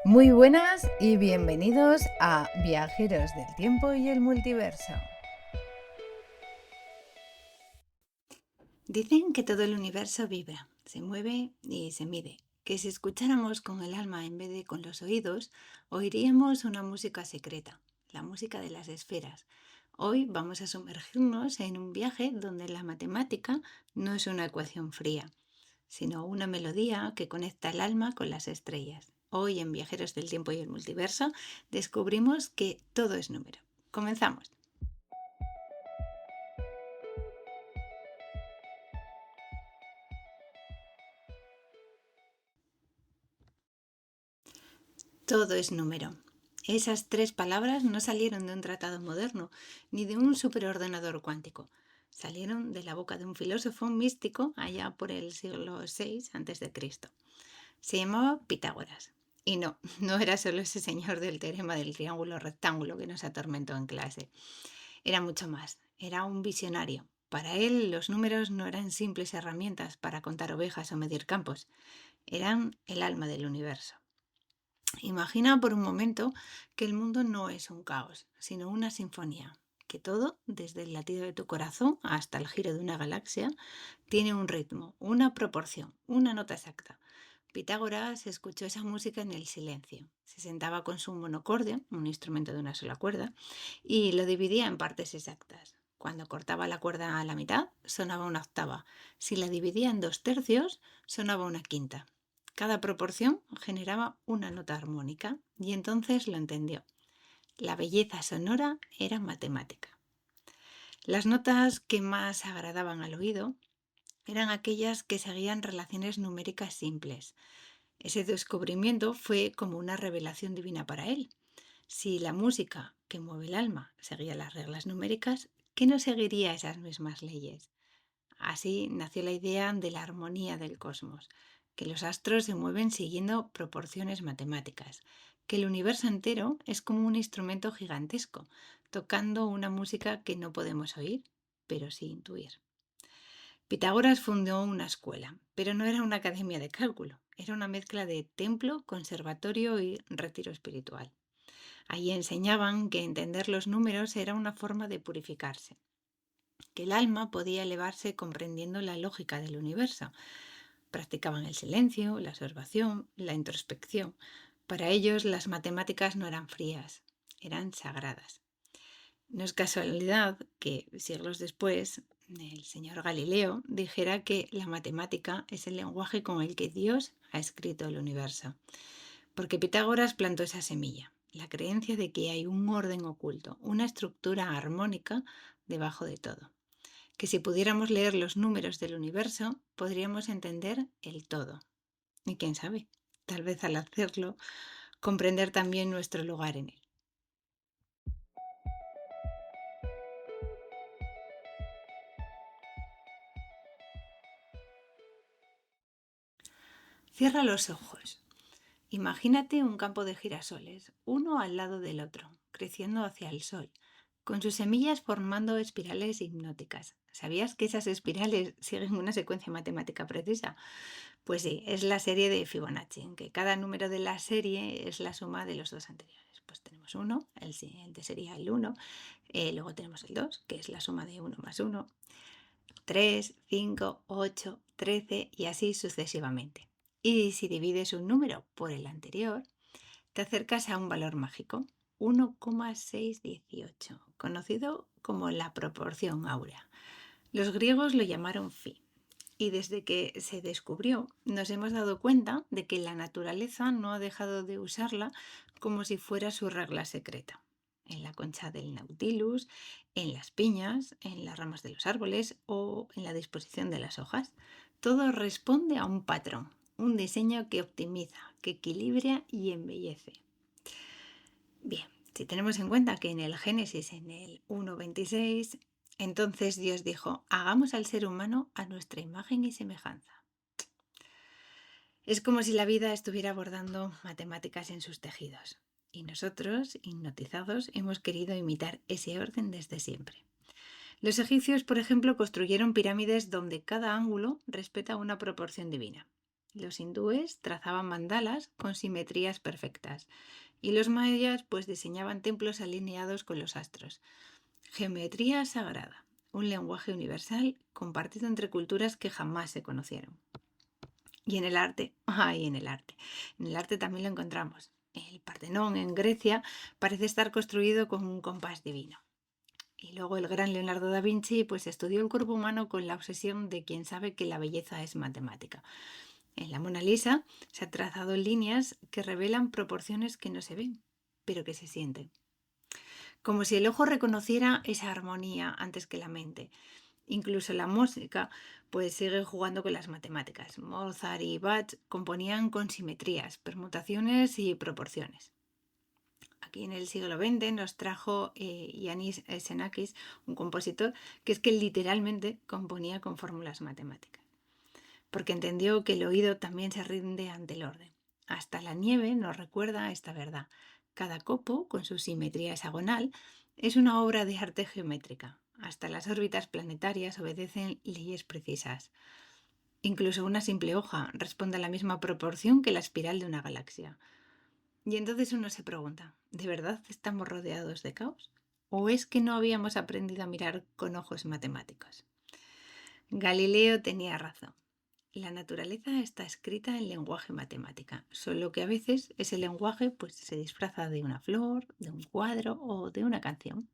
Muy buenas y bienvenidos a Viajeros del Tiempo y el Multiverso. Dicen que todo el universo vibra, se mueve y se mide, que si escucháramos con el alma en vez de con los oídos, oiríamos una música secreta, la música de las esferas. Hoy vamos a sumergirnos en un viaje donde la matemática no es una ecuación fría, sino una melodía que conecta el alma con las estrellas. Hoy en Viajeros del Tiempo y el Multiverso descubrimos que todo es número. Comenzamos. Todo es número. Esas tres palabras no salieron de un tratado moderno ni de un superordenador cuántico. Salieron de la boca de un filósofo místico allá por el siglo VI a.C. Se llamaba Pitágoras. Y no, no era solo ese señor del teorema del triángulo rectángulo que nos atormentó en clase. Era mucho más. Era un visionario. Para él los números no eran simples herramientas para contar ovejas o medir campos. Eran el alma del universo. Imagina por un momento que el mundo no es un caos, sino una sinfonía, que todo, desde el latido de tu corazón hasta el giro de una galaxia, tiene un ritmo, una proporción, una nota exacta. Pitágoras escuchó esa música en el silencio. Se sentaba con su monocordio, un instrumento de una sola cuerda, y lo dividía en partes exactas. Cuando cortaba la cuerda a la mitad, sonaba una octava. Si la dividía en 2/3, sonaba una quinta. Cada proporción generaba una nota armónica y entonces lo entendió. La belleza sonora era matemática. Las notas que más agradaban al oído eran aquellas que seguían relaciones numéricas simples. Ese descubrimiento fue como una revelación divina para él. Si la música que mueve el alma seguía las reglas numéricas, ¿qué no seguiría esas mismas leyes? Así nació la idea de la armonía del cosmos, que los astros se mueven siguiendo proporciones matemáticas, que el universo entero es como un instrumento gigantesco, tocando una música que no podemos oír, pero sí intuir. Pitágoras fundó una escuela, pero no era una academia de cálculo, era una mezcla de templo, conservatorio y retiro espiritual. Allí enseñaban que entender los números era una forma de purificarse, que el alma podía elevarse comprendiendo la lógica del universo. Practicaban el silencio, la observación, la introspección. Para ellos las matemáticas no eran frías, eran sagradas. No es casualidad que siglos después el señor Galileo dijera que la matemática es el lenguaje con el que Dios ha escrito el universo. Porque Pitágoras plantó esa semilla, la creencia de que hay un orden oculto, una estructura armónica debajo de todo. Que si pudiéramos leer los números del universo, podríamos entender el todo. Y quién sabe, tal vez al hacerlo, comprender también nuestro lugar en él. Cierra los ojos. Imagínate un campo de girasoles, uno al lado del otro, creciendo hacia el sol, con sus semillas formando espirales hipnóticas. ¿Sabías que esas espirales siguen una secuencia matemática precisa? Pues sí, es la serie de Fibonacci, en que cada número de la serie es la suma de los dos anteriores. Pues tenemos 1, el siguiente sería el 1, luego tenemos el 2, que es la suma de 1 más 1, 3, 5, 8, 13 y así sucesivamente. Y si divides un número por el anterior, te acercas a un valor mágico, 1,618, conocido como la proporción áurea. Los griegos lo llamaron phi. Y desde que se descubrió, nos hemos dado cuenta de que la naturaleza no ha dejado de usarla como si fuera su regla secreta. En la concha del Nautilus, en las piñas, en las ramas de los árboles o en la disposición de las hojas. Todo responde a un patrón, un diseño que optimiza, que equilibra y embellece. Bien, si tenemos en cuenta que en el Génesis, en el 1.26, entonces Dios dijo, hagamos al ser humano a nuestra imagen y semejanza. Es como si la vida estuviera bordando matemáticas en sus tejidos. Y nosotros, hipnotizados, hemos querido imitar ese orden desde siempre. Los egipcios, por ejemplo, construyeron pirámides donde cada ángulo respeta una proporción divina. Los hindúes trazaban mandalas con simetrías perfectas y los mayas pues diseñaban templos alineados con los astros. Geometría sagrada, un lenguaje universal compartido entre culturas que jamás se conocieron. Y en el arte, en el arte. En el arte también lo encontramos. El Partenón en Grecia parece estar construido con un compás divino. Y luego el gran Leonardo da Vinci pues estudió el cuerpo humano con la obsesión de quien sabe que la belleza es matemática. En la Mona Lisa se han trazado líneas que revelan proporciones que no se ven, pero que se sienten. Como si el ojo reconociera esa armonía antes que la mente. Incluso la música pues sigue jugando con las matemáticas. Mozart y Bach componían con simetrías, permutaciones y proporciones. Aquí en el siglo XX nos trajo Yanis Xenakis, un compositor que es que literalmente componía con fórmulas matemáticas, porque entendió que el oído también se rinde ante el orden. Hasta la nieve nos recuerda esta verdad. Cada copo, con su simetría hexagonal, es una obra de arte geométrica. Hasta las órbitas planetarias obedecen leyes precisas. Incluso una simple hoja responde a la misma proporción que la espiral de una galaxia. Y entonces uno se pregunta, ¿de verdad estamos rodeados de caos? ¿O es que no habíamos aprendido a mirar con ojos matemáticos? Galileo tenía razón. La naturaleza está escrita en lenguaje matemática, solo que a veces ese lenguaje pues, se disfraza de una flor, de un cuadro o de una canción.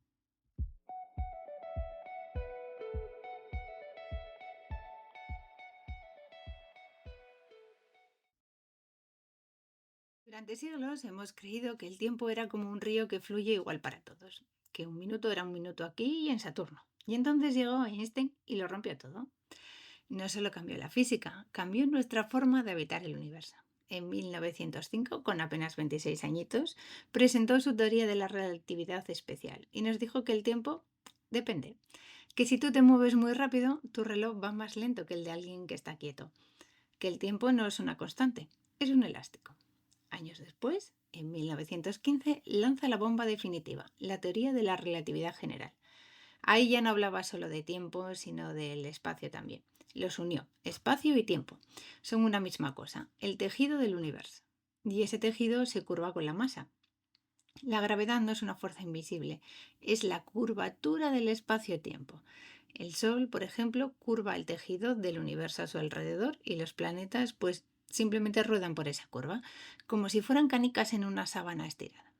Durante siglos hemos creído que el tiempo era como un río que fluye igual para todos, que un minuto era un minuto aquí y en Saturno. Y entonces llegó Einstein y lo rompió todo. No solo cambió la física, cambió nuestra forma de habitar el universo. En 1905, con apenas 26 añitos, presentó su teoría de la relatividad especial y nos dijo que el tiempo depende, que si tú te mueves muy rápido, tu reloj va más lento que el de alguien que está quieto, que el tiempo no es una constante, es un elástico. Años después, en 1915, lanza la bomba definitiva, la teoría de la relatividad general. Ahí ya no hablaba solo de tiempo, sino del espacio también. Los unió, espacio y tiempo. Son una misma cosa, el tejido del universo. Y ese tejido se curva con la masa. La gravedad no es una fuerza invisible, es la curvatura del espacio-tiempo. El Sol, por ejemplo, curva el tejido del universo a su alrededor y los planetas pues simplemente ruedan por esa curva, como si fueran canicas en una sábana estirada.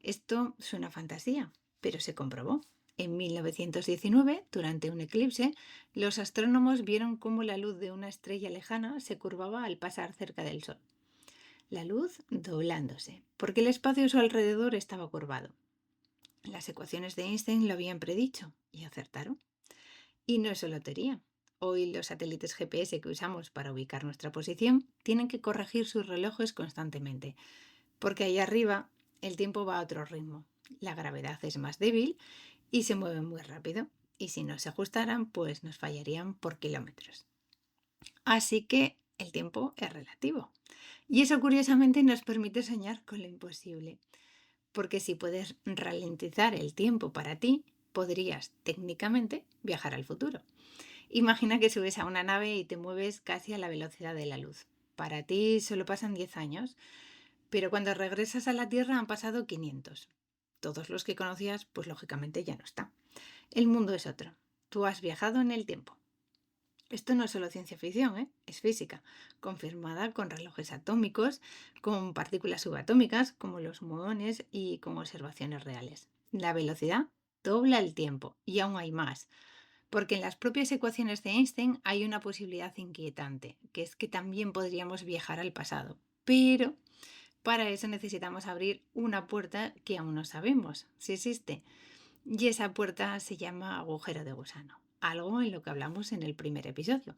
Esto suena a fantasía, pero se comprobó. En 1919, durante un eclipse, los astrónomos vieron cómo la luz de una estrella lejana se curvaba al pasar cerca del Sol. La luz doblándose, porque el espacio a su alrededor estaba curvado. Las ecuaciones de Einstein lo habían predicho y acertaron. Y no es solo teoría. Hoy los satélites GPS que usamos para ubicar nuestra posición tienen que corregir sus relojes constantemente, porque ahí arriba el tiempo va a otro ritmo. La gravedad es más débil y se mueve muy rápido. Y si no se ajustaran, pues nos fallarían por kilómetros. Así que el tiempo es relativo. Y eso curiosamente nos permite soñar con lo imposible. Porque si puedes ralentizar el tiempo para ti, podrías técnicamente viajar al futuro. Imagina que subes a una nave y te mueves casi a la velocidad de la luz. Para ti solo pasan 10 años, pero cuando regresas a la Tierra han pasado 500. Todos los que conocías, pues lógicamente ya no están. El mundo es otro. Tú has viajado en el tiempo. Esto no es solo ciencia ficción, es física, confirmada con relojes atómicos, con partículas subatómicas como los muones y con observaciones reales. La velocidad dobla el tiempo y aún hay más, porque en las propias ecuaciones de Einstein hay una posibilidad inquietante, que es que también podríamos viajar al pasado, pero para eso necesitamos abrir una puerta que aún no sabemos si existe. Y esa puerta se llama agujero de gusano, algo en lo que hablamos en el primer episodio.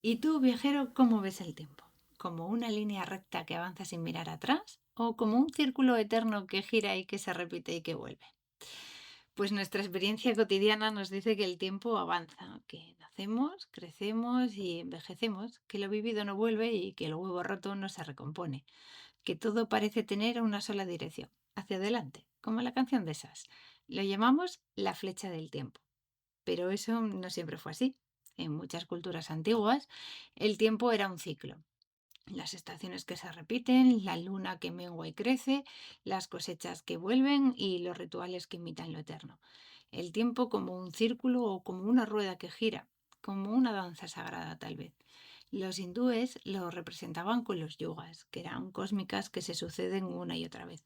¿Y tú, viajero, cómo ves el tiempo? ¿Como una línea recta que avanza sin mirar atrás? ¿O como un círculo eterno que gira y que se repite y que vuelve? Pues nuestra experiencia cotidiana nos dice que el tiempo avanza, que nacemos, crecemos y envejecemos, que lo vivido no vuelve y que el huevo roto no se recompone, que todo parece tener una sola dirección, hacia adelante, como la canción de Sass. Lo llamamos la flecha del tiempo, pero eso no siempre fue así. En muchas culturas antiguas, el tiempo era un ciclo. Las estaciones que se repiten, la luna que mengua y crece, las cosechas que vuelven y los rituales que imitan lo eterno. El tiempo como un círculo o como una rueda que gira, como una danza sagrada tal vez. Los hindúes lo representaban con los yugas, que eran cósmicas que se suceden una y otra vez.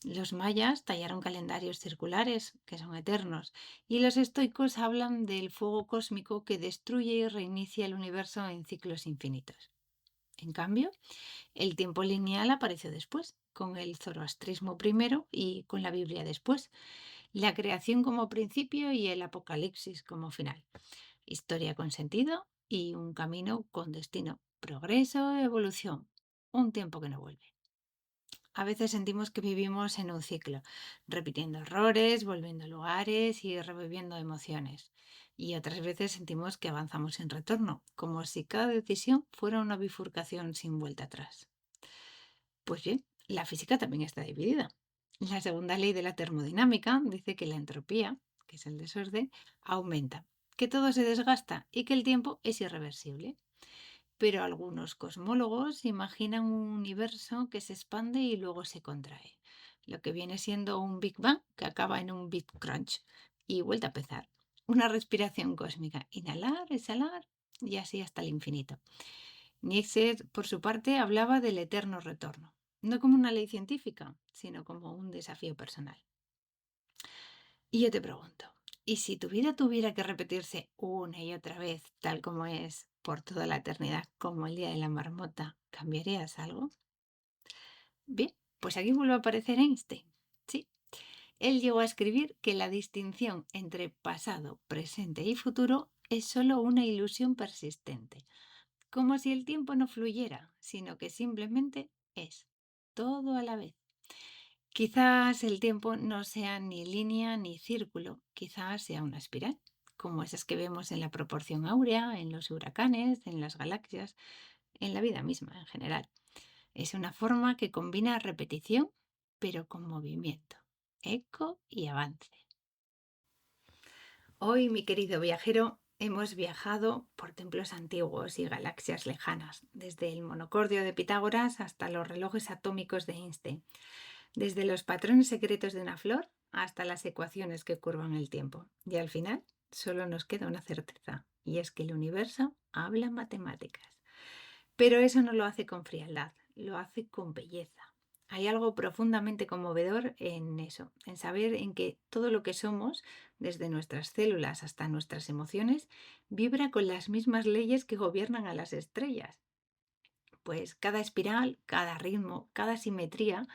Los mayas tallaron calendarios circulares, que son eternos, y los estoicos hablan del fuego cósmico que destruye y reinicia el universo en ciclos infinitos. En cambio, el tiempo lineal apareció después, con el zoroastrismo primero y con la Biblia después, la creación como principio y el apocalipsis como final. Historia con sentido y un camino con destino. Progreso, evolución. Un tiempo que no vuelve. A veces sentimos que vivimos en un ciclo, repitiendo errores, volviendo a lugares y reviviendo emociones. Y otras veces sentimos que avanzamos sin retorno, como si cada decisión fuera una bifurcación sin vuelta atrás. Pues bien, la física también está dividida. La segunda ley de la termodinámica dice que la entropía, que es el desorden, aumenta, que todo se desgasta y que el tiempo es irreversible. Pero algunos cosmólogos imaginan un universo que se expande y luego se contrae, lo que viene siendo un Big Bang que acaba en un Big Crunch y vuelta a empezar. Una respiración cósmica, inhalar, exhalar y así hasta el infinito. Nietzsche, por su parte, hablaba del eterno retorno, no como una ley científica, sino como un desafío personal. Y yo te pregunto, ¿y si tu vida tuviera que repetirse una y otra vez, tal como es, por toda la eternidad, como el día de la marmota, cambiarías algo? Bien, pues aquí vuelve a aparecer Einstein. Sí, él llegó a escribir que la distinción entre pasado, presente y futuro es solo una ilusión persistente, como si el tiempo no fluyera, sino que simplemente es, todo a la vez. Quizás el tiempo no sea ni línea ni círculo, quizás sea una espiral, como esas que vemos en la proporción áurea, en los huracanes, en las galaxias, en la vida misma en general. Es una forma que combina repetición, pero con movimiento, eco y avance. Hoy, mi querido viajero, hemos viajado por templos antiguos y galaxias lejanas, desde el monocordio de Pitágoras hasta los relojes atómicos de Einstein. Desde los patrones secretos de una flor hasta las ecuaciones que curvan el tiempo. Y al final solo nos queda una certeza, y es que el universo habla matemáticas. Pero eso no lo hace con frialdad, lo hace con belleza. Hay algo profundamente conmovedor en eso, en saber en que todo lo que somos, desde nuestras células hasta nuestras emociones, vibra con las mismas leyes que gobiernan a las estrellas. Pues cada espiral, cada ritmo, cada simetría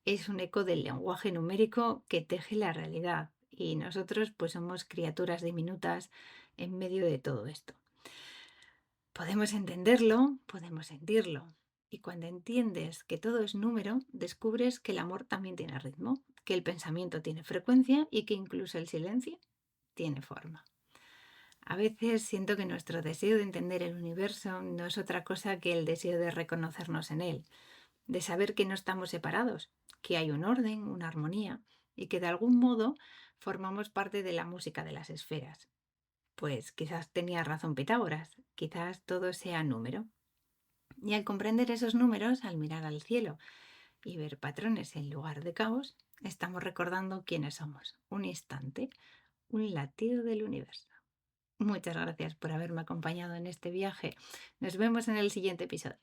es un eco del lenguaje numérico que teje la realidad y nosotros pues somos criaturas diminutas en medio de todo esto. Podemos entenderlo, podemos sentirlo y cuando entiendes que todo es número, descubres que el amor también tiene ritmo, que el pensamiento tiene frecuencia y que incluso el silencio tiene forma. A veces siento que nuestro deseo de entender el universo no es otra cosa que el deseo de reconocernos en él, de saber que no estamos separados, que hay un orden, una armonía y que de algún modo formamos parte de la música de las esferas. Pues quizás tenía razón Pitágoras, quizás todo sea número. Y al comprender esos números, al mirar al cielo y ver patrones en lugar de caos, estamos recordando quiénes somos. Un instante, un latido del universo. Muchas gracias por haberme acompañado en este viaje. Nos vemos en el siguiente episodio.